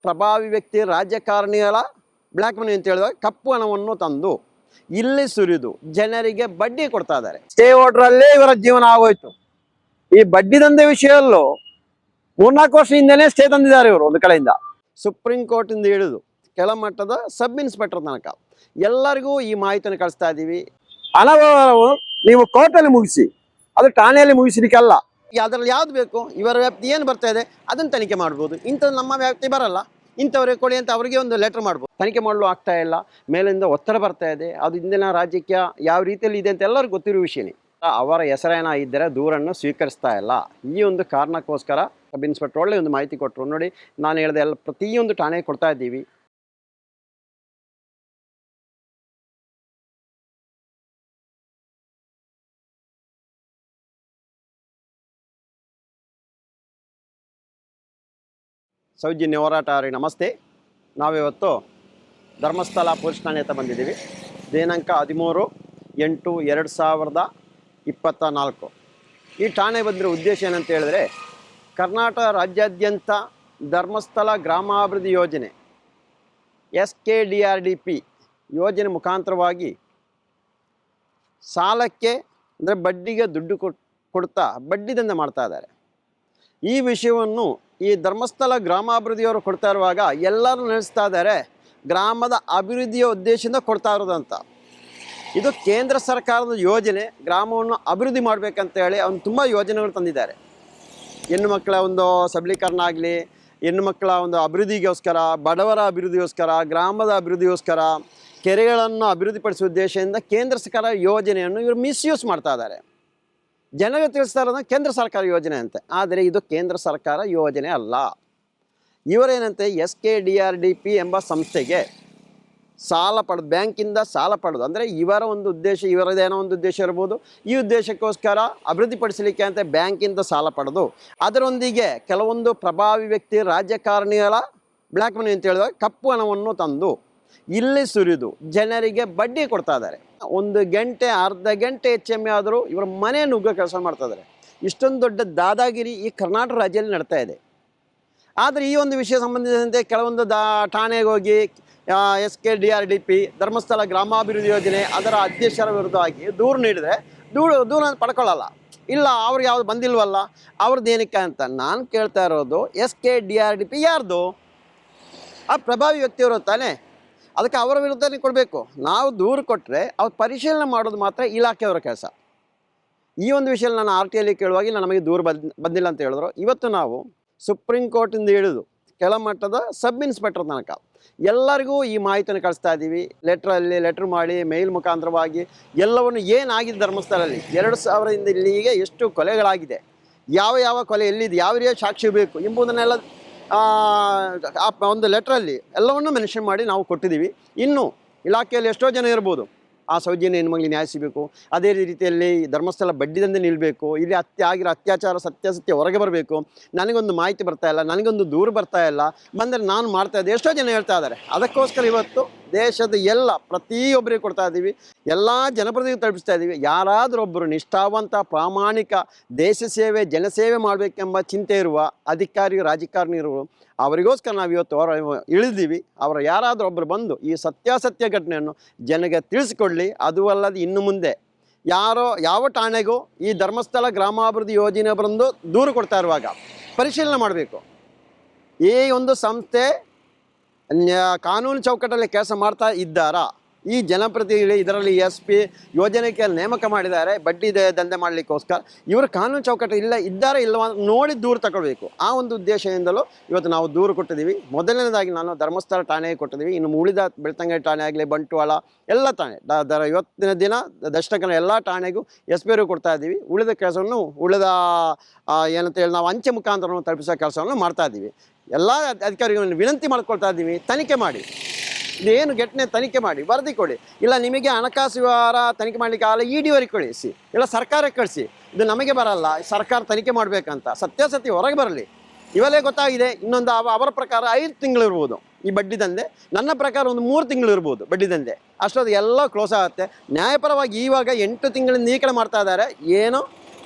ಪ್ರಭಾವಿ ವ್ಯಕ್ತಿ ರಾಜಕಾರಣಿಗಳ ಬ್ಲ್ಯಾಕ್ ಮನಿ ಅಂತ ಹೇಳಿದಾಗ ಕಪ್ಪು ಹಣವನ್ನು ತಂದು ಇಲ್ಲಿ ಸುರಿದು ಜನರಿಗೆ ಬಡ್ಡಿ ಕೊಡ್ತಾ ಇದ್ದಾರೆ. ಸ್ಟೇ ಆರ್ಡರಲ್ಲೇ ಇವರ ಜೀವನ ಆಗೋಯ್ತು. ಈ ಬಡ್ಡಿ ದಂಧೆ ವಿಷಯಲ್ಲೂ 3-4 ವರ್ಷ ಹಿಂದೆನೇ ಸ್ಟೇ ತಂದಿದ್ದಾರೆ ಇವರು ಒಂದು ಕಡೆಯಿಂದ. ಸುಪ್ರೀಂ ಕೋರ್ಟ್ ಇಂದ ಹಿಡಿದು ಕೆಳಮಟ್ಟದ ಸಬ್ ಇನ್ಸ್ಪೆಕ್ಟರ್ ತನಕ ಎಲ್ಲರಿಗೂ ಈ ಮಾಹಿತಿಯನ್ನು ಕಳಿಸ್ತಾ ಇದ್ದೀವಿ. ಹಣವನ್ನು ನೀವು ಕೋರ್ಟಲ್ಲಿ ಮುಗಿಸಿ, ಅದು ಠಾಣೆಯಲ್ಲಿ ಮುಗಿಸಲಿಕ್ಕಲ್ಲ. ಅದರಲ್ಲಿ ಯಾವ್ದು ಬೇಕು, ಇವರ ವ್ಯಾಪ್ತಿ ಏನು ಬರ್ತಾ ಇದೆ ಅದನ್ನು ತನಿಖೆ ಮಾಡ್ಬೋದು. ಇಂಥದ್ದು ನಮ್ಮ ವ್ಯಾಪ್ತಿ ಬರಲ್ಲ, ಇಂಥವ್ರಿಗೆ ಕೊಡಿ ಅಂತ ಅವರಿಗೆ ಒಂದು ಲೆಟರ್ ಮಾಡ್ಬೋದು. ತನಿಖೆ ಮಾಡಲು ಆಗ್ತಾ ಇಲ್ಲ, ಮೇಲಿಂದ ಒತ್ತಡ ಬರ್ತಾ ಇದೆ. ಅದು ಇಂದಿನ ರಾಜ್ಯಕ್ಕೆ ಯಾವ ರೀತಿಯಲ್ಲಿ ಇದೆ ಅಂತ ಎಲ್ಲರಿಗೂ ಗೊತ್ತಿರುವ ವಿಷಯನೇ. ಅವರ ಹೆಸರೇನ ಇದ್ದರೆ ದೂರನ್ನು ಸ್ವೀಕರಿಸ್ತಾ ಇಲ್ಲ. ಈ ಒಂದು ಕಾರಣಕ್ಕೋಸ್ಕರ ಸಬ್ ಇನ್ಸ್ಪೆಕ್ಟರ್ ಒಳ್ಳೆ ಒಂದು ಮಾಹಿತಿ ಕೊಟ್ಟರು. ನೋಡಿ, ನಾನು ಹೇಳಿದೆ ಎಲ್ಲ ಪ್ರತಿಯೊಂದು ಠಾಣೆಗೆ ಕೊಡ್ತಾ ಇದ್ದೀವಿ. ಸೌಜನ್ಯ ಹೋರಾಟಗಾರರಿಗೆ ನಮಸ್ತೆ. ನಾವಿವತ್ತು ಧರ್ಮಸ್ಥಳ ಪೊಲೀಸ್ ಠಾಣೆ ಹತ್ರ ಬಂದಿದ್ದೀವಿ. ದಿನಾಂಕ 13/8/2024. ಈ ಠಾಣೆ ಬಂದಿರೋ ಉದ್ದೇಶ ಏನಂತ ಹೇಳಿದ್ರೆ, ಕರ್ನಾಟಕ ರಾಜ್ಯಾದ್ಯಂತ ಧರ್ಮಸ್ಥಳ ಗ್ರಾಮಾಭಿವೃದ್ಧಿ ಯೋಜನೆ SKDRDP ಯೋಜನೆ ಮುಖಾಂತರವಾಗಿ ಸಾಲಕ್ಕೆ ಅಂದರೆ ಬಡ್ಡಿಗೆ ದುಡ್ಡು ಕೊಡ್ತಾ ಬಡ್ಡಿ ದಂಧೆ ಮಾಡ್ತಾ ಇದ್ದಾರೆ. ಈ ವಿಷಯವನ್ನು ಈ ಧರ್ಮಸ್ಥಳ ಗ್ರಾಮಾಭಿವೃದ್ಧಿಯವರು ಕೊಡ್ತಾ ಇರುವಾಗ ಎಲ್ಲರೂ ನಡೆಸ್ತಾ ಇದ್ದಾರೆ ಗ್ರಾಮದ ಅಭಿವೃದ್ಧಿಯ ಉದ್ದೇಶದಿಂದ ಕೊಡ್ತಾ ಇರೋದಂತ. ಇದು ಕೇಂದ್ರ ಸರ್ಕಾರದ ಯೋಜನೆ. ಗ್ರಾಮವನ್ನು ಅಭಿವೃದ್ಧಿ ಮಾಡಬೇಕಂತ ಹೇಳಿ ಅವನು ತುಂಬ ಯೋಜನೆಗಳು ತಂದಿದ್ದಾರೆ. ಹೆಣ್ಣು ಮಕ್ಕಳ ಒಂದು ಸಬಲೀಕರಣ ಆಗಲಿ, ಹೆಣ್ಣು ಮಕ್ಕಳ ಒಂದು ಅಭಿವೃದ್ಧಿಗೋಸ್ಕರ, ಬಡವರ ಅಭಿವೃದ್ಧಿಗೋಸ್ಕರ, ಗ್ರಾಮದ ಅಭಿವೃದ್ಧಿಗೋಸ್ಕರ, ಕೆರೆಗಳನ್ನು ಅಭಿವೃದ್ಧಿಪಡಿಸುವ ಉದ್ದೇಶದಿಂದ ಕೇಂದ್ರ ಸರ್ಕಾರ ಯೋಜನೆಯನ್ನು ಇವರು ಮಿಸ್ಯೂಸ್ ಮಾಡ್ತಾ ಇದ್ದಾರೆ. ಜನರಿಗೆ ತಿಳಿಸ್ತಾ ಇರೋದು ಕೇಂದ್ರ ಸರ್ಕಾರ ಯೋಜನೆ ಅಂತೆ. ಆದರೆ ಇದು ಕೇಂದ್ರ ಸರ್ಕಾರ ಯೋಜನೆ ಅಲ್ಲ. ಇವರೇನಂತೆ SKDRDP ಎಂಬ ಸಂಸ್ಥೆಗೆ ಸಾಲ ಪಡೆದು, ಬ್ಯಾಂಕಿಂದ ಸಾಲ ಪಡೆದು, ಅಂದರೆ ಇವರ ಒಂದು ಉದ್ದೇಶ, ಇವರದೇನೋ ಒಂದು ಉದ್ದೇಶ ಇರ್ಬೋದು, ಈ ಉದ್ದೇಶಕ್ಕೋಸ್ಕರ ಅಭಿವೃದ್ಧಿಪಡಿಸಲಿಕ್ಕೆ ಅಂತ ಬ್ಯಾಂಕಿಂದ ಸಾಲ ಪಡೆದು ಅದರೊಂದಿಗೆ ಕೆಲವೊಂದು ಪ್ರಭಾವಿ ವ್ಯಕ್ತಿ ರಾಜಕಾರಣಿಗಳ ಬ್ಲ್ಯಾಕ್ ಮನಿ ಅಂತ ಹೇಳಿದಾಗ ಕಪ್ಪು ಹಣವನ್ನು ತಂದು ಇಲ್ಲಿ ಸುರಿದು ಜನರಿಗೆ ಬಡ್ಡಿ ಕೊಡ್ತಾ ಇದ್ದಾರೆ. 1 ಗಂಟೆ ಅರ್ಧ ಗಂಟೆ ಹೆಚ್ಚೆಮ್ಮೆ ಆದರೂ ಇವರ ಮನೆ ನುಗ್ಗೋ ಕೆಲಸ ಮಾಡ್ತಾ ಇದ್ದಾರೆ. ಇಷ್ಟೊಂದು ದೊಡ್ಡ ದಾದಾಗಿರಿ ಈ ಕರ್ನಾಟಕ ರಾಜ್ಯದಲ್ಲಿ ನಡ್ತಾ ಇದೆ. ಆದರೆ ಈ ಒಂದು ವಿಷಯ ಸಂಬಂಧಿಸಿದಂತೆ ಕೆಲವೊಂದು ಠಾಣೆಗೆ ಹೋಗಿ SKDRDP ಧರ್ಮಸ್ಥಳ ಗ್ರಾಮಾಭಿವೃದ್ಧಿ ಯೋಜನೆ ಅದರ ಅಧ್ಯಕ್ಷರ ವಿರುದ್ಧವಾಗಿ ದೂರು ನೀಡಿದರೆ ದೂರ ಪಡ್ಕೊಳ್ಳಲ್ಲ. ಇಲ್ಲ, ಅವ್ರಿಗೆ ಯಾವುದು ಬಂದಿಲ್ವಲ್ಲ, ಅವ್ರದ್ದು ಏನಕ್ಕೆ ಅಂತ ನಾನು ಕೇಳ್ತಾ ಇರೋದು, SKDRDP ಯಾರ್ದು? ಆ ಪ್ರಭಾವಿ ವ್ಯಕ್ತಿಯವರು ತಾನೇ, ಅದಕ್ಕೆ ಅವರ ವಿರುದ್ಧನೇ ಕೊಡಬೇಕು. ನಾವು ದೂರು ಕೊಟ್ಟರೆ ಅವ್ರು ಪರಿಶೀಲನೆ ಮಾಡೋದು ಮಾತ್ರ ಇಲಾಖೆಯವರ ಕೆಲಸ. ಈ ಒಂದು ವಿಷಯ ನಾನು RTIಯಲ್ಲಿ ಕೇಳುವಾಗ ಇಲ್ಲ, ನಮಗೆ ದೂರು ಬಂದಿಲ್ಲ ಅಂತ ಹೇಳಿದ್ರು. ಇವತ್ತು ನಾವು ಸುಪ್ರೀಂ ಕೋರ್ಟಿಂದ ಹಿಡಿದು ಕೆಳಮಟ್ಟದ ಸಬ್ ಇನ್ಸ್ಪೆಕ್ಟರ್ ತನಕ ಎಲ್ಲರಿಗೂ ಈ ಮಾಹಿತಿಯನ್ನು ಕಳಿಸ್ತಾ ಇದ್ದೀವಿ. ಲೆಟ್ರ್ ಮಾಡಿ ಮೇಲ್ ಮುಖಾಂತರವಾಗಿ ಎಲ್ಲವನ್ನು ಏನಾಗಿದೆ ಧರ್ಮಸ್ಥಳದಲ್ಲಿ 2000ರಿಂದ ಇಲ್ಲಿಗೆ ಎಷ್ಟು ಕೊಲೆಗಳಾಗಿದೆ, ಯಾವ ಕೊಲೆ ಎಲ್ಲಿದೆ, ಯಾವ ರೀತಿಯ ಸಾಕ್ಷಿ ಬೇಕು ಎಂಬುದನ್ನೆಲ್ಲ ಆ ಒಂದು ಲೆಟ್ರಲ್ಲಿ ಎಲ್ಲವನ್ನೂ ಮೆನ್ಷನ್ ಮಾಡಿ ನಾವು ಕೊಟ್ಟಿದ್ದೀವಿ. ಇನ್ನು ಇಲಾಖೆಯಲ್ಲಿ ಎಷ್ಟೋ ಜನ ಇರ್ಬೋದು, ಆ ಸೌಜನ್ಯ ಹೆಣ್ಮಗಳಿಗೆ ನ್ಯಾಯ ಸಿಗಬೇಕು, ಅದೇ ರೀತಿಯಲ್ಲಿ ಧರ್ಮಸ್ಥಳ ಬಡ್ಡಿದಂದೆ ನಿಲ್ಲಬೇಕು, ಇಲ್ಲಿ ಆಗಿರೋ ಅತ್ಯಾಚಾರ ಸತ್ಯಾಸತ್ಯ ಹೊರಗೆ ಬರಬೇಕು, ನನಗೊಂದು ಮಾಹಿತಿ ಬರ್ತಾ ಇಲ್ಲ, ನನಗೊಂದು ದೂರು ಬರ್ತಾ ಇಲ್ಲ, ಬಂದರೆ ನಾನು ಮಾಡ್ತಾ ಇದ್ದೆ, ಎಷ್ಟೋ ಜನ ಹೇಳ್ತಾ ಇದ್ದಾರೆ. ಅದಕ್ಕೋಸ್ಕರ ಇವತ್ತು ದೇಶದ ಎಲ್ಲ ಪ್ರತಿಯೊಬ್ಬರಿಗೆ ಕೊಡ್ತಾ ಇದ್ದೀವಿ, ಎಲ್ಲ ಜನಪ್ರತಿನಿಧಿಗಳು ತಲುಪಿಸ್ತಾ ಇದ್ದೀವಿ. ಯಾರಾದರೂ ಒಬ್ಬರು ನಿಷ್ಠಾವಂತ, ಪ್ರಾಮಾಣಿಕ, ದೇಶ ಸೇವೆ, ಜನಸೇವೆ ಮಾಡಬೇಕೆಂಬ ಚಿಂತೆ ಇರುವ ಅಧಿಕಾರಿ, ರಾಜಕಾರಣಿಗಳು, ಅವರಿಗೋಸ್ಕರ ನಾವು ಇವತ್ತು ಇಳಿದೀವಿ. ಅವರ ಯಾರಾದರೂ ಒಬ್ಬರು ಬಂದು ಈ ಸತ್ಯಾಸತ್ಯ ಘಟನೆಯನ್ನು ಜನಗೆ ತಿಳಿಸಿಕೊಡಲಿ. ಅದು ಅಲ್ಲದೆ ಇನ್ನು ಮುಂದೆ ಯಾವ ಠಾಣೆಗೂ ಈ ಧರ್ಮಸ್ಥಳ ಗ್ರಾಮಾಭಿವೃದ್ಧಿ ಯೋಜನೆ ಬಂದು ದೂರು ಕೊಡ್ತಾ ಇರುವಾಗ ಪರಿಶೀಲನೆ ಮಾಡಬೇಕು. ಈ ಒಂದು ಸಂಸ್ಥೆ ಕಾನೂನು ಚೌಕಟ್ಟಲ್ಲಿ ಕೆಲಸ ಮಾಡ್ತಾ ಇದ್ದಾರಾ, ಈ ಜನಪ್ರತಿನಿಧಿಗಳು ಇದರಲ್ಲಿ SP ಯೋಜನೆಗೆ ನೇಮಕ ಮಾಡಿದ್ದಾರೆ ಬಡ್ಡಿ ದಂಧೆ ಮಾಡಲಿಕ್ಕೋಸ್ಕರ, ಇವರು ಕಾನೂನು ಚೌಕಟ್ಟು ಇದ್ದಾರೆ ಇಲ್ಲವ ನೋಡಿ ದೂರು ತಗೊಳ್ಬೇಕು. ಆ ಒಂದು ಉದ್ದೇಶದಿಂದಲೂ ಇವತ್ತು ನಾವು ದೂರು ಕೊಟ್ಟಿದ್ದೀವಿ. ಮೊದಲನೇದಾಗಿ ನಾನು ಧರ್ಮಸ್ಥಳ ಠಾಣೆಗೆ ಕೊಟ್ಟಿದ್ದೀವಿ. ಇನ್ನು ಉಳಿದ ಬೆಳ್ತಂಗಡಿ ಠಾಣೆ ಆಗಲಿ, ಬಂಟ್ವಾಳ ಎಲ್ಲ ಠಾಣೆ ಇವತ್ತಿನ ದಿನ ದಕ್ಷಿಣ ಎಲ್ಲ ಠಾಣೆಗೂ SP ಅವರಿಗೂ ಕೊಡ್ತಾ ಇದ್ದೀವಿ. ಉಳಿದ ಕೆಲಸವನ್ನು ಏನಂತ ಹೇಳಿ ನಾವು ಅಂಚೆ ಮುಖಾಂತರ ತಲುಪಿಸೋ ಕೆಲಸವನ್ನು ಮಾಡ್ತಾ ಇದ್ದೀವಿ. ಎಲ್ಲ ಅಧಿಕಾರಿಗಳನ್ನು ವಿನಂತಿ ಮಾಡ್ಕೊಳ್ತಾ ಇದ್ದೀವಿ, ತನಿಖೆ ಮಾಡಿ, ಇದೇನು ಘಟನೆ ತನಿಖೆ ಮಾಡಿ ವರದಿ ಕೊಡಿ. ಇಲ್ಲ ನಿಮಗೆ ಹಣಕಾಸು ವ್ಯವಹಾರ ತನಿಖೆ ಮಾಡಲಿಕ್ಕೆ ಆಗಲ್ಲ, EDವರೆಗೆ ಕಳಿಸಿ, ಇಲ್ಲ ಸರ್ಕಾರಕ್ಕೆ ಕಳಿಸಿ. ಇದು ನಮಗೆ ಬರಲ್ಲ, ಸರ್ಕಾರ ತನಿಖೆ ಮಾಡಬೇಕಂತ ಸತ್ಯಾಸತ್ಯ ಹೊರಗೆ ಬರಲಿ. ಇವೆಲ್ಲೇ ಗೊತ್ತಾಗಿದೆ. ಇನ್ನೊಂದು ಅವರ ಪ್ರಕಾರ 5 ತಿಂಗಳು ಇರ್ಬೋದು ಈ ಬಡ್ಡಿ ದಂಧೆ, ನನ್ನ ಪ್ರಕಾರ ಒಂದು 3 ತಿಂಗಳು ಇರ್ಬೋದು ಬಡ್ಡಿ ದಂಧೆ. ಅಷ್ಟೊಂದು ಎಲ್ಲ ಕ್ಲೋಸ್ ಆಗುತ್ತೆ. ನ್ಯಾಯಪರವಾಗಿ ಇವಾಗ 8 ತಿಂಗಳಿಂದ ಈ ಕಡೆ ಮಾಡ್ತಾ ಇದ್ದಾರೆ. ಏನು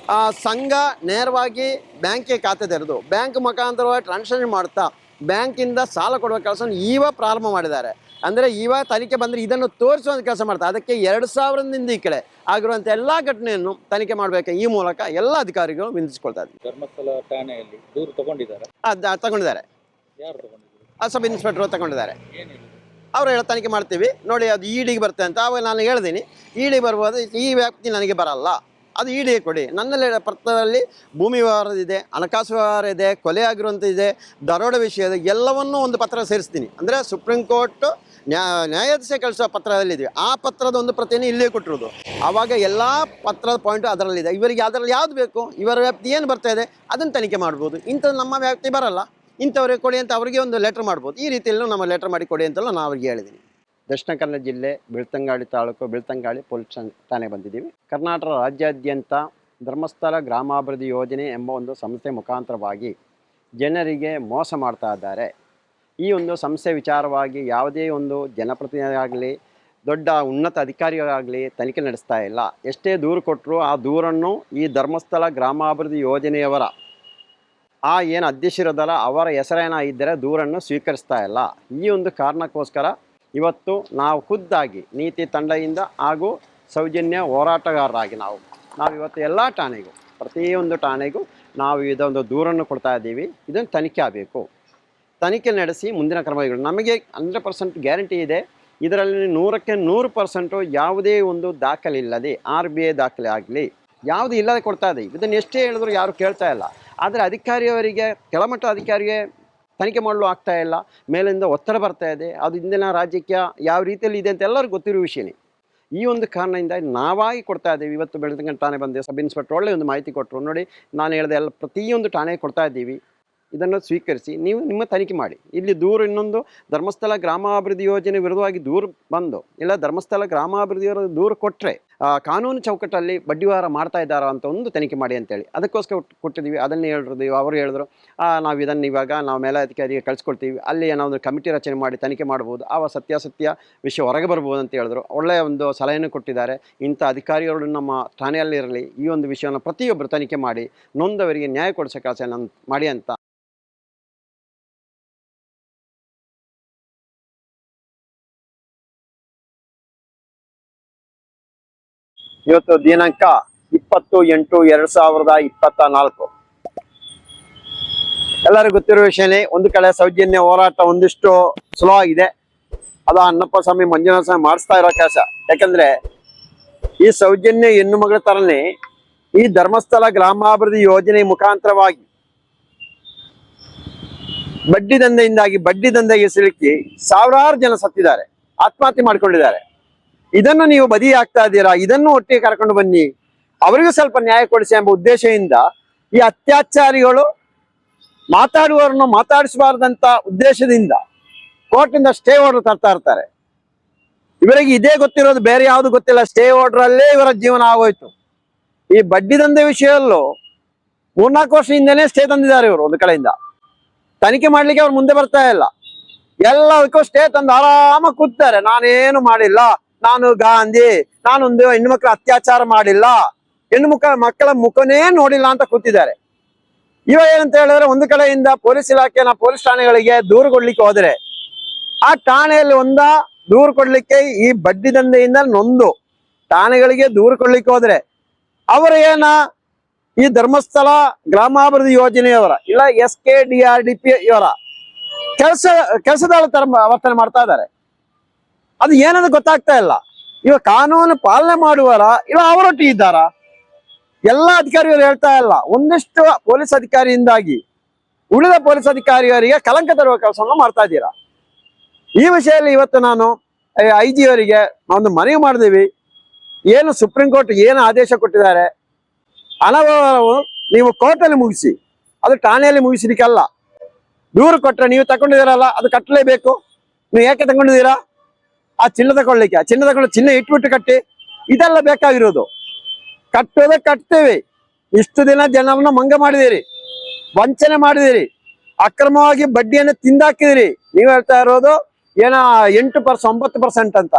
ಸಂಘ ನೇರವಾಗಿ ಬ್ಯಾಂಕಿಗೆ ಖಾತೆ ತೆರೆದು ಬ್ಯಾಂಕ್ ಮುಖಾಂತರವಾಗಿ ಟ್ರಾನ್ಸಾಕ್ಷನ್ ಮಾಡ್ತಾ ಬ್ಯಾಂಕಿಂದ ಸಾಲ ಕೊಡುವ ಕೆಲಸವನ್ನು ಇವಾಗ ಪ್ರಾರಂಭ ಮಾಡಿದ್ದಾರೆ. ಅಂದರೆ ಇವಾಗ ತನಿಖೆ ಬಂದರೆ ಇದನ್ನು ತೋರಿಸುವಂಥ ಕೆಲಸ ಮಾಡ್ತಾರೆ. ಅದಕ್ಕೆ 2000ದಿಂದ ಈ ಕಡೆ ಆಗಿರುವಂಥ ಎಲ್ಲ ಘಟನೆಯನ್ನು ತನಿಖೆ ಮಾಡಬೇಕು. ಈ ಮೂಲಕ ಎಲ್ಲ ಅಧಿಕಾರಿಗಳು ವಿನಂತಿಸ್ಕೊಳ್ತಾ ಇದ್ದಾರೆ. ಧರ್ಮಸ್ಥಳ ಠಾಣೆಯಲ್ಲಿ ದೂರು ತಗೊಂಡಿದ್ದಾರೆ. ತಗೊಂಡಿದ್ದಾರೆ. ಯಾರು ತಗೊಂಡಿದ್ದಾರೆ? ಸಬ್ ಇನ್ಸ್ಪೆಕ್ಟರ್ ತಗೊಂಡಿದ್ದಾರೆ. ಏನಿಲ್ಲ, ಅವರು ಹೇಳೋ ತನಿಖೆ ಮಾಡ್ತೀವಿ ನೋಡಿ, ಅದು ಇಡಿಗೆ ಬರುತ್ತೆ ಅಂತ. ಅವಾಗ ನಾನು ಹೇಳ್ತೀನಿ ಇಡಿ ಬರ್ಬೋದು, ಈ ವ್ಯಾಪ್ತಿ ನನಗೆ ಬರಲ್ಲ, ಅದು ಇಡಿಗೆ ಕೊಡಿ. ನನ್ನಲ್ಲಿ ಪತ್ರದಲ್ಲಿ ಭೂಮಿ ವ್ಯವಹಾರ ಇದೆ, ಹಣಕಾಸು ವ್ಯವಹಾರ ಇದೆ, ಕೊಲೆ ಆಗಿರುವಂಥದ್ದಿದೆ, ದರೋಡೆ ವಿಷಯ ಇದೆ, ಎಲ್ಲವನ್ನೂ ಒಂದು ಪತ್ರ ಸೇರಿಸ್ತೀನಿ. ಅಂದರೆ ಸುಪ್ರೀಂ ಕೋರ್ಟ್ ನ್ಯಾಯಾಧೀಶ ಕಳಿಸೋ ಪತ್ರದಲ್ಲಿದ್ದೀವಿ. ಆ ಪತ್ರದ ಒಂದು ಪ್ರತಿಯನ್ನು ಇಲ್ಲೇ ಕೊಟ್ಟಿರೋದು. ಆವಾಗ ಎಲ್ಲ ಪತ್ರದ ಪಾಯಿಂಟು ಅದರಲ್ಲಿದೆ. ಇವರಿಗೆ ಅದರಲ್ಲಿ ಯಾವುದು ಬೇಕು, ಇವರ ವ್ಯಾಪ್ತಿ ಏನು ಬರ್ತಾ ಇದೆ ಅದನ್ನು ತನಿಖೆ ಮಾಡ್ಬೋದು. ಇಂಥದ್ದು ನಮ್ಮ ವ್ಯಾಪ್ತಿ ಬರಲ್ಲ, ಇಂಥವ್ರಿಗೆ ಕೊಡಿ ಅಂತ ಅವರಿಗೆ ಒಂದು ಲೆಟ್ರ್ ಮಾಡ್ಬೋದು. ಈ ರೀತಿಯಲ್ಲೂ ನಮ್ಮ ಲೆಟ್ರ್ ಮಾಡಿ ಕೊಡಿ ಅಂತಲೂ ನಾನು ಅವ್ರಿಗೆ ಹೇಳಿದ್ದೀನಿ. ದಕ್ಷಿಣ ಕನ್ನಡ ಜಿಲ್ಲೆ ಬೆಳ್ತಂಗಡಿ ತಾಲೂಕು ಬೆಳ್ತಂಗಡಿ ಪೊಲೀಸ್ ಠಾಣೆ ಬಂದಿದ್ದೀವಿ. ಕರ್ನಾಟಕ ರಾಜ್ಯಾದ್ಯಂತ ಧರ್ಮಸ್ಥಳ ಗ್ರಾಮಾಭಿವೃದ್ಧಿ ಯೋಜನೆ ಎಂಬ ಒಂದು ಸಂಸ್ಥೆ ಮುಖಾಂತರವಾಗಿ ಜನರಿಗೆ ಮೋಸ ಮಾಡ್ತಾ ಇದ್ದಾರೆ. ಈ ಒಂದು ಸಂಸ್ಥೆ ವಿಚಾರವಾಗಿ ಯಾವುದೇ ಒಂದು ಜನಪ್ರತಿನಿಧಿ ಆಗಲಿ ದೊಡ್ಡ ಉನ್ನತ ಅಧಿಕಾರಿಯಾಗಲಿ ತನಿಖೆ ನಡೆಸ್ತಾ ಇಲ್ಲ. ಎಷ್ಟೇ ದೂರು ಕೊಟ್ಟರು ಆ ದೂರನ್ನು ಈ ಧರ್ಮಸ್ಥಳ ಗ್ರಾಮಾಭಿವೃದ್ಧಿ ಯೋಜನೆಯವರ ಏನು ಅಧ್ಯಕ್ಷರಿರದಲ್ಲ ಅವರ ಹೆಸರೇನ ಇದ್ದರೆ ದೂರನ್ನು ಸ್ವೀಕರಿಸ್ತಾ ಇಲ್ಲ. ಈ ಒಂದು ಕಾರಣಕ್ಕೋಸ್ಕರ ಇವತ್ತು ನಾವು ಖುದ್ದಾಗಿ ನೀತಿ ತಂಡದಿಂದ ಹಾಗೂ ಸೌಜನ್ಯ ಹೋರಾಟಗಾರರಾಗಿ ನಾವು ಇವತ್ತು ಎಲ್ಲ ಠಾಣೆಗೂ ಪ್ರತಿಯೊಂದು ಠಾಣೆಗೂ ನಾವು ಇದೊಂದು ದೂರನ್ನು ಕೊಡ್ತಾ ಇದ್ದೀವಿ. ಇದನ್ನು ತನಿಖೆ ಆಗಬೇಕು. ತನಿಖೆ ನಡೆಸಿ ಮುಂದಿನ ಕ್ರಮಗಳು ನಮಗೆ 100% ಗ್ಯಾರಂಟಿ ಇದೆ. ಇದರಲ್ಲಿ 100% ಯಾವುದೇ ಒಂದು ದಾಖಲೆ ಇಲ್ಲದೆ RBI ದಾಖಲೆ ಆಗಲಿ ಯಾವುದು ಇಲ್ಲದೆ ಕೊಡ್ತಾ ಇದೆ. ಇದನ್ನು ಎಷ್ಟೇ ಹೇಳಿದ್ರು ಯಾರು ಕೇಳ್ತಾ ಇಲ್ಲ. ಆದರೆ ಅಧಿಕಾರಿಯವರಿಗೆ ಕೆಳಮಟ್ಟ ಅಧಿಕಾರಿಗೆ ತನಿಖೆ ಮಾಡಲು ಆಗ್ತಾ ಇಲ್ಲ. ಮೇಲಿಂದ ಒತ್ತಡ ಬರ್ತಾ ಇದೆ. ಅದು ಇಂದಿನ ರಾಜ್ಯಕ್ಕೆ ಯಾವ ರೀತಿಯಲ್ಲಿ ಇದೆ ಅಂತ ಎಲ್ಲರಿಗೂ ಗೊತ್ತಿರೋ ವಿಷಯನೇ. ಈ ಒಂದು ಕಾರಣದಿಂದ ನಾವಾಗಿ ಕೊಡ್ತಾ ಇದ್ದೀವಿ. ಇವತ್ತು ಬೆಳ್ತಂಗಡಿ ಠಾಣೆ ಬಂದೆ, ಸಬ್ ಇನ್ಸ್ಪೆಕ್ಟರ್ ಒಳ್ಳೆಯ ಒಂದು ಮಾಹಿತಿ ಕೊಟ್ಟರು. ನೋಡಿ ನಾನು ಹೇಳಿದೆ ಎಲ್ಲ ಪ್ರತಿಯೊಂದು ಠಾಣೆಗೆ ಕೊಡ್ತಾ ಇದ್ದೀವಿ. ಇದನ್ನು ಸ್ವೀಕರಿಸಿ ನೀವು ನಿಮ್ಮ ತನಿಖೆ ಮಾಡಿ. ಇಲ್ಲಿ ದೂರು ಇನ್ನೊಂದು ಧರ್ಮಸ್ಥಳ ಗ್ರಾಮಾಭಿವೃದ್ಧಿ ಯೋಜನೆ ವಿರುದ್ಧವಾಗಿ ದೂರು ಬಂದು ಇಲ್ಲ ಧರ್ಮಸ್ಥಳ ಗ್ರಾಮಾಭಿವೃದ್ಧಿ ದೂರು ಕೊಟ್ಟರೆ ಕಾನೂನು ಚೌಕಟ್ಟಲ್ಲಿ ಬಡ್ಡಿವಾರ ಮಾಡ್ತಾ ಇದ್ದಾರಾ ಅಂತ ಒಂದು ತನಿಖೆ ಮಾಡಿ ಅಂತೇಳಿ ಅದಕ್ಕೋಸ್ಕರ ಕೊಟ್ಟಿದ್ದೀವಿ. ಅದನ್ನೇ ಹೇಳಿದ್ರು ಅವರು ಹೇಳಿದ್ರು ನಾವು ಇದನ್ನು ಇವಾಗ ನಾವು ಮೇಲಾಧಿಕಾರಿಗೆ ಕಳಿಸ್ಕೊಡ್ತೀವಿ, ಅಲ್ಲಿ ಏನೋ ಒಂದು ಕಮಿಟಿ ರಚನೆ ಮಾಡಿ ತನಿಖೆ ಮಾಡ್ಬೋದು, ಆ ಸತ್ಯಾಸತ್ಯ ವಿಷಯ ಹೊರಗೆ ಬರ್ಬೋದು ಅಂತ ಹೇಳಿದ್ರು. ಒಳ್ಳೆಯ ಒಂದು ಸಲಹೆಯನ್ನು ಕೊಟ್ಟಿದ್ದಾರೆ. ಇಂಥ ಅಧಿಕಾರಿಗಳು ನಮ್ಮ ಠಾಣೆಯಲ್ಲಿರಲಿ, ಈ ಒಂದು ವಿಷಯವನ್ನು ಪ್ರತಿಯೊಬ್ಬರು ತನಿಖೆ ಮಾಡಿ ನೊಂದವರಿಗೆ ನ್ಯಾಯ ಕೊಡಿಸೋ ಕೆಲಸ ಮಾಡಿ ಅಂತ. ಇವತ್ತು ದಿನಾಂಕ 20/8/2024. ಎಲ್ಲರಿಗೂ ಗೊತ್ತಿರೋ ವಿಷಯನೇ. ಒಂದು ಕಡೆ ಸೌಜನ್ಯ ಹೋರಾಟ ಒಂದಿಷ್ಟು ಸ್ಲೋ ಆಗಿದೆ. ಅದು ಅಣ್ಣಪ್ಪ ಸ್ವಾಮಿ ಮಂಜುನಾಥ ಸ್ವಾಮಿ ಮಾಡಿಸ್ತಾ ಇರೋ ಕೆಲಸ. ಯಾಕಂದ್ರೆ ಈ ಸೌಜನ್ಯ ಹೆಣ್ಣು ಮಗಳ ತರನೇ ಈ ಧರ್ಮಸ್ಥಳ ಗ್ರಾಮಾಭಿವೃದ್ಧಿ ಯೋಜನೆ ಮುಖಾಂತರವಾಗಿ ಬಡ್ಡಿ ದಂಧೆಗೆ ಸಿಲುಕಿ ಸಾವಿರಾರು ಜನ ಸತ್ತಿದ್ದಾರೆ, ಆತ್ಮಹತ್ಯೆ ಮಾಡ್ಕೊಂಡಿದ್ದಾರೆ. ಇದನ್ನು ನೀವು ಬದಿ ಹಾಕ್ತಾ ಇದ್ದೀರಾ, ಇದನ್ನು ಒಟ್ಟಿಗೆ ಕರ್ಕೊಂಡು ಬನ್ನಿ, ಅವರಿಗೂ ಸ್ವಲ್ಪ ನ್ಯಾಯ ಕೊಡಿಸಿ ಎಂಬ ಉದ್ದೇಶದಿಂದ ಈ ಅತ್ಯಾಚಾರಿಗಳು ಮಾತಾಡುವವರನ್ನು ಮಾತಾಡಿಸಬಾರ್ದಂತ ಉದ್ದೇಶದಿಂದ ಕೋರ್ಟಿಂದ ಸ್ಟೇ ಆರ್ಡರ್ ತರ್ತಾ ಇರ್ತಾರೆ. ಇವರಿಗೆ ಇದೇ ಗೊತ್ತಿರೋದು, ಬೇರೆ ಯಾವುದು ಗೊತ್ತಿಲ್ಲ. ಸ್ಟೇ ಆರ್ಡರ್ ಅಲ್ಲೇ ಇವರ ಜೀವನ ಆಗೋಯ್ತು. ಈ ಬಡ್ಡಿ ದಂಧೆ ವಿಷಯಲ್ಲೂ 3-4 ವರ್ಷದಿಂದನೇ ಸ್ಟೇ ತಂದಿದ್ದಾರೆ ಇವರು. ಒಂದು ಕಡೆಯಿಂದ ತನಿಖೆ ಮಾಡ್ಲಿಕ್ಕೆ ಅವ್ರು ಮುಂದೆ ಬರ್ತಾ ಇಲ್ಲ. ಎಲ್ಲದಕ್ಕೂ ಸ್ಟೇ ತಂದು ಆರಾಮಾಗಿ ಕೂತಾರೆ. ನಾನೇನು ಮಾಡಿಲ್ಲ, ನಾನು ಗಾಂಧಿ, ನಾನೊಂದು ಹೆಣ್ಣು ಮಕ್ಕಳ ಅತ್ಯಾಚಾರ ಮಾಡಿಲ್ಲ, ಮಕ್ಕಳ ಮುಖನೇ ನೋಡಿಲ್ಲ ಅಂತ ಕೂತಿದ್ದಾರೆ. ಇವಾಗ ಏನಂತ ಹೇಳಿದ್ರೆ, ಒಂದು ಕಡೆಯಿಂದ ಪೊಲೀಸ್ ಇಲಾಖೆನ ಪೊಲೀಸ್ ಠಾಣೆಗಳಿಗೆ ದೂರು ಕೊಡ್ಲಿಕ್ಕೆ ಹೋದ್ರೆ ಆ ಠಾಣೆಯಲ್ಲಿ ದೂರು ಕೊಡ್ಲಿಕ್ಕೆ ಈ ಬಡ್ಡಿ ದಂಧೆಯಿಂದ ನೊಂದು ಠಾಣೆಗಳಿಗೆ ದೂರು ಕೊಡ್ಲಿಕ್ಕೆ ಹೋದ್ರೆ ಅವರು ಈ ಧರ್ಮಸ್ಥಳ ಗ್ರಾಮಾಭಿವೃದ್ಧಿ ಯೋಜನೆಯವರ ಇಲ್ಲ SKDRDP ಇವರ ಕೆಲಸದಾಳ ತರ ವರ್ತನೆ ಮಾಡ್ತಾ ಇದ್ದಾರೆ. ಅದು ಏನಂತ ಗೊತ್ತಾಗ್ತಾ ಇಲ್ಲ. ಇವಾಗ ಕಾನೂನು ಪಾಲನೆ ಮಾಡುವರ ಇಲ್ಲ ಅವರೊಟ್ಟಿಗೆ ಇದ್ದಾರ? ಎಲ್ಲ ಅಧಿಕಾರಿಗಳು ಹೇಳ್ತಾ ಇಲ್ಲ. ಒಂದಿಷ್ಟು ಪೊಲೀಸ್ ಅಧಿಕಾರಿಯಿಂದಾಗಿ ಉಳಿದ ಪೊಲೀಸ್ ಅಧಿಕಾರಿಯವರಿಗೆ ಕಲಂಕ ತರುವ ಕೆಲಸವನ್ನು ಮಾಡ್ತಾ ಇದ್ದೀರಾ. ಈ ವಿಷಯದಲ್ಲಿ ಇವತ್ತು ನಾನು IG ಅವರಿಗೆ ಒಂದು ಮನವಿ ಮಾಡಿದೀವಿ. ಏನು ಸುಪ್ರೀಂ ಕೋರ್ಟ್ ಏನು ಆದೇಶ ಕೊಟ್ಟಿದ್ದಾರೆ, ಅನವರವು ನೀವು ಕೋರ್ಟಲ್ಲಿ ಮುಗಿಸಿ, ಅದು ಠಾಣೆಯಲ್ಲಿ ಮುಗಿಸ್ಲಿಕ್ಕಲ್ಲ. ದೂರು ಕೊಟ್ಟರೆ ನೀವು ತಗೊಂಡಿದ್ದೀರಲ್ಲ, ಅದು ಕಟ್ಟಲೇಬೇಕು. ನೀವು ಯಾಕೆ ತಗೊಂಡಿದ್ದೀರಾ? ಆ ಚಿನ್ನ ತಗೊಳ್ಳಿಕ್ಕೆ, ಚಿನ್ನ ಇಟ್ಬಿಟ್ಟು ಕಟ್ಟಿ. ಇದೆಲ್ಲ ಬೇಕಾಗಿರೋದು. ಕಟ್ಟೋದೇ ಕಟ್ತೇವೆ. ಇಷ್ಟು ದಿನ ಜನರನ್ನು ಮಂಗ ಮಾಡಿದಿರಿ, ವಂಚನೆ ಮಾಡಿದಿರಿ, ಅಕ್ರಮವಾಗಿ ಬಡ್ಡಿಯನ್ನು ತಿಂದಾಕಿದಿರಿ. ನೀವು ಹೇಳ್ತಾ ಇರೋದು 8% ಅಂತ.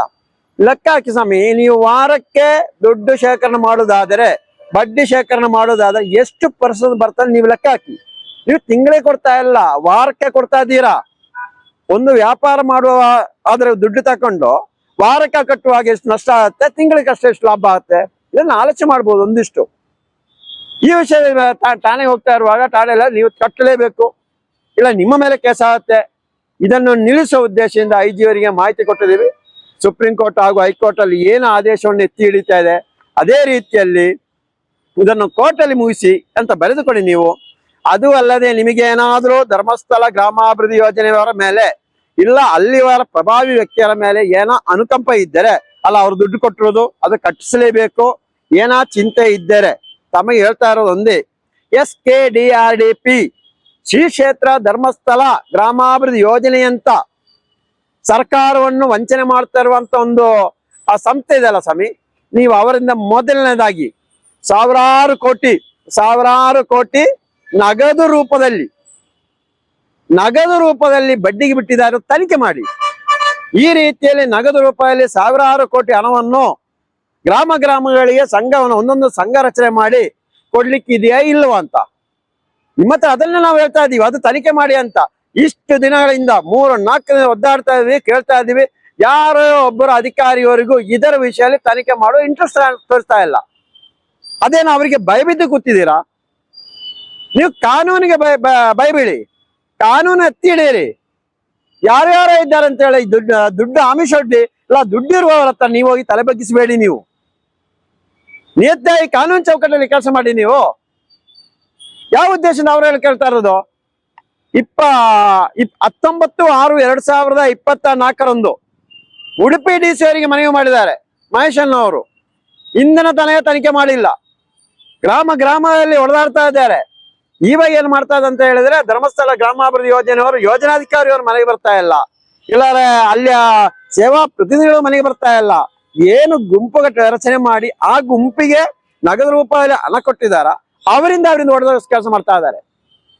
ಲೆಕ್ಕ ಹಾಕಿ ಸ್ವಾಮಿ, ನೀವು ವಾರಕ್ಕೆ ದುಡ್ಡು ಶೇಖರಣೆ ಮಾಡೋದಾದರೆ, ಬಡ್ಡಿ ಶೇಖರಣೆ ಮಾಡೋದಾದ್ರೆ ಎಷ್ಟು ಪರ್ಸೆಂಟ್ ಬರ್ತದೆ ನೀವು ಲೆಕ್ಕ ಹಾಕಿ. ನೀವು ತಿಂಗಳಿಗೆ ಕೊಡ್ತಾ ಇಲ್ಲ, ವಾರಕ್ಕೆ ಕೊಡ್ತಾ ಇದ್ದೀರಾ. ಒಂದು ವ್ಯಾಪಾರ ಮಾಡುವ ಆದ್ರೆ ದುಡ್ಡು ತಕೊಂಡು ವಾರಕ್ಕೆ ಕಟ್ಟುವಾಗ ಎಷ್ಟು ನಷ್ಟ ಆಗುತ್ತೆ, ತಿಂಗಳಿಗೆ ಎಷ್ಟು ಲಾಭ ಆಗುತ್ತೆ, ಇದನ್ನ ಆಲೋಚನೆ ಮಾಡ್ಬೋದು ಒಂದಿಷ್ಟು. ಈ ವಿಷಯ ಠಾಣೆಗೆ ಹೋಗ್ತಾ ಇರುವಾಗ ಠಾಣೆಲ್ಲ ನೀವು ಕಟ್ಟಲೇಬೇಕು, ಇಲ್ಲ ನಿಮ್ಮ ಮೇಲೆ ಕೇಸ್ ಆಗುತ್ತೆ. ಇದನ್ನು ನಿಲ್ಲಿಸುವ ಉದ್ದೇಶದಿಂದ IG ಅವರಿಗೆ ಮಾಹಿತಿ ಕೊಟ್ಟಿದ್ದೀವಿ. ಸುಪ್ರೀಂ ಕೋರ್ಟ್ ಹಾಗೂ ಹೈಕೋರ್ಟ್ ಅಲ್ಲಿ ಏನು ಆದೇಶವನ್ನು ಎತ್ತಿ ಹಿಡಿತಾ ಇದೆ ಅದೇ ರೀತಿಯಲ್ಲಿ ಇದನ್ನು ಕೋರ್ಟ್ ಅಲ್ಲಿ ಮುಗಿಸಿ ಅಂತ ಬರೆದುಕೊಡಿ ನೀವು. ಅದು ಅಲ್ಲದೆ ನಿಮಗೆ ಏನಾದರೂ ಧರ್ಮಸ್ಥಳ ಗ್ರಾಮಾಭಿವೃದ್ಧಿ ಯೋಜನೆಯವರ ಮೇಲೆ ಇಲ್ಲ ಅಲ್ಲಿವರ ಪ್ರಭಾವಿ ವ್ಯಕ್ತಿಯರ ಮೇಲೆ ಏನೋ ಅನುಕಂಪ ಇದ್ದರೆ, ಅಲ್ಲ ಅವ್ರು ದುಡ್ಡು ಕೊಟ್ಟಿರೋದು ಅದು ಕಟ್ಟಿಸಲೇಬೇಕು, ಏನೋ ಚಿಂತೆ ಇದ್ದರೆ ತಮಗೆ ಹೇಳ್ತಾ ಇರೋದು ಒಂದೇ, SKDRDP ಶ್ರೀ ಕ್ಷೇತ್ರ ಧರ್ಮಸ್ಥಳ ಗ್ರಾಮಾಭಿವೃದ್ಧಿ ಯೋಜನೆಯಂತ ಸರ್ಕಾರವನ್ನು ವಂಚನೆ ಮಾಡ್ತಾ ಇರುವಂತ ಒಂದು ಆ ಸಂಸ್ಥೆ ಇದೆಯಲ್ಲ ಸ್ವಾಮಿ, ನೀವು ಅವರಿಂದ ಮೊದಲನೇದಾಗಿ ಸಾವಿರಾರು ಕೋಟಿ ನಗದು ರೂಪದಲ್ಲಿ ಬಡ್ಡಿಗೆ ಬಿಟ್ಟಿದ್ದಾರೆ, ತನಿಖೆ ಮಾಡಿ. ಈ ರೀತಿಯಲ್ಲಿ ನಗದು ರೂಪದಲ್ಲಿ ಸಾವಿರಾರು ಕೋಟಿ ಹಣವನ್ನು ಗ್ರಾಮಗಳಿಗೆ ಸಂಘವನ್ನು ಒಂದೊಂದು ಸಂಘ ರಚನೆ ಮಾಡಿ ಕೊಡ್ಲಿಕ್ಕೆ ಇದೆಯಾ ಇಲ್ವಾ ಅಂತ ನಿಮ್ಮ ಹತ್ರ ಅದನ್ನ ನಾವು ಹೇಳ್ತಾ ಇದೀವಿ. ಅದು ತನಿಖೆ ಮಾಡಿ ಅಂತ ಇಷ್ಟು ದಿನಗಳಿಂದ 3-4 ದಿನ ಒದ್ದಾಡ್ತಾ ಇದೀವಿ, ಕೇಳ್ತಾ ಇದೀವಿ. ಯಾರೋ ಒಬ್ಬರು ಅಧಿಕಾರಿಯವರಿಗೂ ಇದರ ವಿಷಯದಲ್ಲಿ ತನಿಖೆ ಮಾಡೋ ಇಂಟ್ರೆಸ್ಟ್ ತೋರಿಸ್ತಾ ಇಲ್ಲ. ಅದೇನು ಅವರಿಗೆ ಭಯಬಿದ್ದು ಕೂತಿದ್ದೀರಾ? ನೀವು ಕಾನೂನಿಗೆ ಭಯಬೀಳಿ, ಕಾನೂನು ಎತ್ತಿ ಹಿಡಿಯಿರಿ. ಯಾರ್ಯಾರೋ ಇದ್ದಾರೆ ಅಂತ ಹೇಳಿ ದುಡ್ಡು ಆಮಿಷ ಒಡ್ಡಿ ಇಲ್ಲ, ದುಡ್ಡಿರುವವರ ಹತ್ರ ನೀವು ಹೋಗಿ ತಲೆ ಬಗ್ಗಿಸಬೇಡಿ. ನೀವು ನಿಯತ್ತಾಗಿ ಕಾನೂನು ಚೌಕಟ್ಟಲ್ಲಿ ಕೆಲಸ ಮಾಡಿ. ನೀವು ಯಾವ ಉದ್ದೇಶದಿಂದ ಅವ್ರು ಕೇಳ್ತಾ ಇರೋದು? 19/6/2024 ಉಡುಪಿ DC ಅವರಿಗೆ ಮನವಿ ಮಾಡಿದ್ದಾರೆ ಮಹೇಶಣ್ಣವರು. ಇಂಧನ ತನಿಖೆ ಮಾಡಿಲ್ಲ, ಗ್ರಾಮದಲ್ಲಿ ಹೊಡೆದಾಡ್ತಾ ಇದ್ದಾರೆ. ಇವಾಗ ಏನ್ ಮಾಡ್ತಾ ಇದೆ ಅಂತ ಹೇಳಿದ್ರೆ, ಧರ್ಮಸ್ಥಳ ಗ್ರಾಮಾಭಿವೃದ್ಧಿ ಯೋಜನೆಯವರು ಯೋಜನಾಧಿಕಾರಿಯವರು ಮನೆಗೆ ಬರ್ತಾ ಇಲ್ಲ, ಇಲ್ಲಾರೆ ಅಲ್ಲಿಯ ಸೇವಾ ಪ್ರತಿನಿಧಿಗಳು ಮನೆಗೆ ಬರ್ತಾ ಇಲ್ಲ. ಏನು ಗುಂಪುಗಟ್ಟು ರಚನೆ ಮಾಡಿ ಆ ಗುಂಪಿಗೆ ನಗದು ರೂಪದಲ್ಲಿ ಹಣ ಕೊಟ್ಟಿದಾರ, ಅವರಿಂದ ಹೊಡೆದ ಕೆಲಸ ಮಾಡ್ತಾ ಇದ್ದಾರೆ.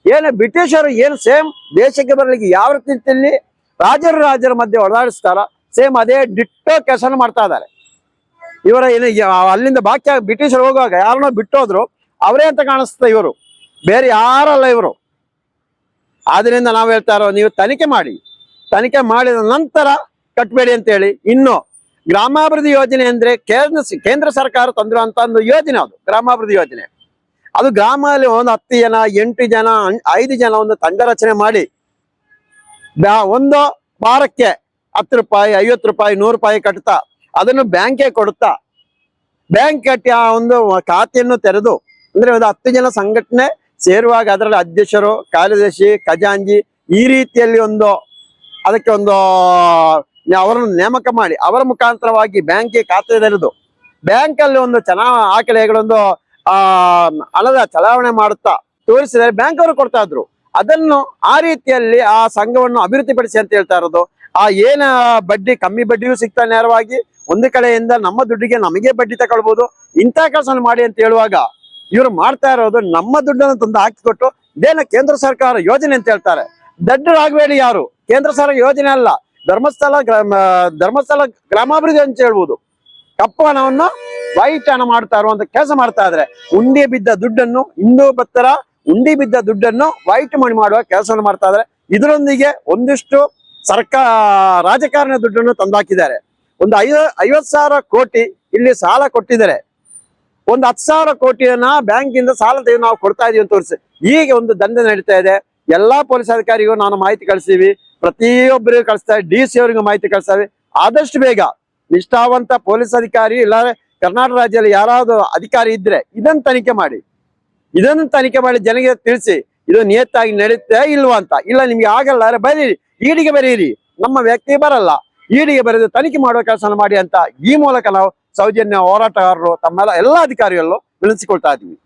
ಏನು ಬ್ರಿಟಿಷರು ಏನು ಸೇಮ್ ದೇಶಕ್ಕೆ ಬರಲಿಕ್ಕೆ ಯಾವ ರೀತಿಯಲ್ಲಿ ರಾಜರ ಮಧ್ಯೆ ಹೊಡೆದಾಡಿಸ್ತಾರ, ಸೇಮ್ ಅದೇ ಡಿಟ್ಟೋ ಕೆಲಸ ಮಾಡ್ತಾ ಇದ್ದಾರೆ. ಇವರ ಏನು ಅಲ್ಲಿಂದ ಬಾಕಿ ಬ್ರಿಟಿಷರು ಹೋಗುವಾಗ ಯಾರನ್ನೋ ಬಿಟ್ಟೋದ್ರು, ಅವರೇ ಅಂತ ಕಾಣಿಸ್ತಾ, ಇವರು ಬೇರೆ ಯಾರಲ್ಲ ಇವರು. ಆದ್ರಿಂದ ನಾವು ಹೇಳ್ತಾ ಇರೋ, ನೀವು ತನಿಖೆ ಮಾಡಿದ ನಂತರ ಕಟ್ಬೇಡಿ ಅಂತ ಹೇಳಿ. ಇನ್ನು ಗ್ರಾಮಾಭಿವೃದ್ಧಿ ಯೋಜನೆ ಅಂದ್ರೆ ಕೇಂದ್ರ ಸರ್ಕಾರ ತಂದಿರುವಂತ ಒಂದು ಯೋಜನೆ, ಅದು ಗ್ರಾಮಾಭಿವೃದ್ಧಿ ಯೋಜನೆ. ಅದು ಗ್ರಾಮದಲ್ಲಿ ಒಂದು 10 ಜನ 8 ಜನ 5 ಜನ ಒಂದು ತಂಡ ರಚನೆ ಮಾಡಿ ಒಂದು ವಾರಕ್ಕೆ 10 ರೂಪಾಯಿ 50 ರೂಪಾಯಿ 100 ರೂಪಾಯಿ ಕಟ್ತಾ ಅದನ್ನು ಬ್ಯಾಂಕ್ಗೆ ಕೊಡುತ್ತಾ, ಬ್ಯಾಂಕ್ ಕಟ್ಟಿ ಆ ಒಂದು ಖಾತೆಯನ್ನು ತೆರೆದು, ಅಂದ್ರೆ ಒಂದು 10 ಜನ ಸಂಘಟನೆ ಸೇರುವಾಗ ಅದರಲ್ಲಿ ಅಧ್ಯಕ್ಷರು, ಕಾರ್ಯದರ್ಶಿ, ಖಜಾಂಜಿ ಈ ರೀತಿಯಲ್ಲಿ ಅದಕ್ಕೆ ಅವರನ್ನು ನೇಮಕ ಮಾಡಿ ಅವರ ಮುಖಾಂತರವಾಗಿ ಬ್ಯಾಂಕ್ಗೆ ಖಾತೆ ತೆರೆದು ಬ್ಯಾಂಕಲ್ಲಿ ಒಂದು ಆಕಳೆಗಳೊಂದು ಹಣದ ಚಲಾವಣೆ ಮಾಡುತ್ತಾ ತೋರಿಸಿದರೆ ಬ್ಯಾಂಕ್ ಅವರು ಕೊಡ್ತಾ ಇದ್ರು. ಅದನ್ನು ಆ ರೀತಿಯಲ್ಲಿ ಆ ಸಂಘವನ್ನು ಅಭಿವೃದ್ಧಿಪಡಿಸಿ ಅಂತ ಹೇಳ್ತಾ ಇರೋದು. ಆ ಏನ ಬಡ್ಡಿ ಕಮ್ಮಿ ಬಡ್ಡಿಯೂ ಸಿಗ್ತಾ ನೇರವಾಗಿ ಒಂದು ಕಡೆಯಿಂದ ನಮ್ಮ ದುಡ್ಡಿಗೆ ನಮಗೆ ಬಡ್ಡಿ ತಗೊಳ್ಬಹುದು, ಇಂಥ ಕೆಲಸ ಮಾಡಿ ಅಂತ ಹೇಳುವಾಗ ಇವರು ಮಾಡ್ತಾ ಇರೋದು ನಮ್ಮ ದುಡ್ಡನ್ನು ತಂದು ಹಾಕಿಕೊಟ್ಟು ಇದೇನ ಕೇಂದ್ರ ಸರ್ಕಾರ ಯೋಜನೆ ಅಂತ ಹೇಳ್ತಾರೆ. ದಡ್ಡರಾಗಬೇಡಿ ಯಾರು, ಕೇಂದ್ರ ಸರ್ಕಾರ ಯೋಜನೆ ಅಲ್ಲ, ಧರ್ಮಸ್ಥಳ ಗ್ರಾಮಾಭಿವೃದ್ಧಿ ಅಂತ ಹೇಳ್ಬೋದು. ಕಪ್ಪು ಹಣವನ್ನು ವೈಟ್ ಹಣ ಮಾಡ್ತಾ ಇರುವಂತ ಕೆಲಸ ಮಾಡ್ತಾ ಇದ್ರೆ, ಉಂಡಿ ಬಿದ್ದ ದುಡ್ಡನ್ನು ವೈಟ್ ಮಣಿ ಮಾಡುವ ಕೆಲಸವನ್ನು ಮಾಡ್ತಾ ಇದ್ರೆ. ಇದರೊಂದಿಗೆ ಒಂದಿಷ್ಟು ರಾಜಕಾರಣ ದುಡ್ಡನ್ನು ತಂದಾಕಿದ್ದಾರೆ. ಒಂದು 50,000 ಕೋಟಿ ಇಲ್ಲಿ ಸಾಲ ಕೊಟ್ಟಿದ್ದಾರೆ. ಒಂದು 10,000 ಕೋಟಿಯನ್ನ ಬ್ಯಾಂಕಿಂದ ಸಾಲ ತೆಗೆದು ನಾವು ಕೊಡ್ತಾ ಇದೀವಿ ಅಂತ ತೋರಿಸಿ ಹೀಗೆ ಒಂದು ದಂಧೆ ನಡೀತಾ ಇದೆ. ಎಲ್ಲಾ ಪೊಲೀಸ್ ಅಧಿಕಾರಿಗೂ ನಾನು ಮಾಹಿತಿ ಕಳಿಸ್ತೀವಿ, ಪ್ರತಿಯೊಬ್ಬರಿಗೂ ಕಳಿಸ್ತಾ DC ಅವರಿಗೂ ಮಾಹಿತಿ ಕಳಿಸ್ತಾವೆ. ಆದಷ್ಟು ಬೇಗ ನಿಷ್ಠಾವಂತ ಪೊಲೀಸ್ ಅಧಿಕಾರಿ ಇಲ್ಲಾಂದ್ರೆ ಕರ್ನಾಟಕ ರಾಜ್ಯದಲ್ಲಿ ಯಾರಾದ್ರೂ ಅಧಿಕಾರಿ ಇದ್ರೆ ಇದನ್ನು ತನಿಖೆ ಮಾಡಿ ಜನರಿಗೆ ತಿಳಿಸಿ ಇದು ನಿಯತ್ತಾಗಿ ನಡೀತಾ ಇಲ್ವಾ ಅಂತ. ಇಲ್ಲ ನಿಮ್ಗೆ ಆಗಲ್ಲ ಬರೀರಿ, ಈಡಿಗೆ ಬರೀರಿ, ನಮ್ಮ ವ್ಯಕ್ತಿ ಬರಲ್ಲ, ಈಡಿಗೆ ಬರೆದು ತನಿಖೆ ಮಾಡುವ ಕೆಲಸ ಮಾಡಿ ಅಂತ ಈ ಮೂಲಕ ನಾವು ಸೌಜನ್ಯ ಹೋರಾಟಗಾರರು ತಮ್ಮೆಲ್ಲ ಎಲ್ಲ ಅಧಿಕಾರಿಗಳು ವಿನಂತಿಸಿಕೊಳ್ತಾ ಇದ್ದೀವಿ.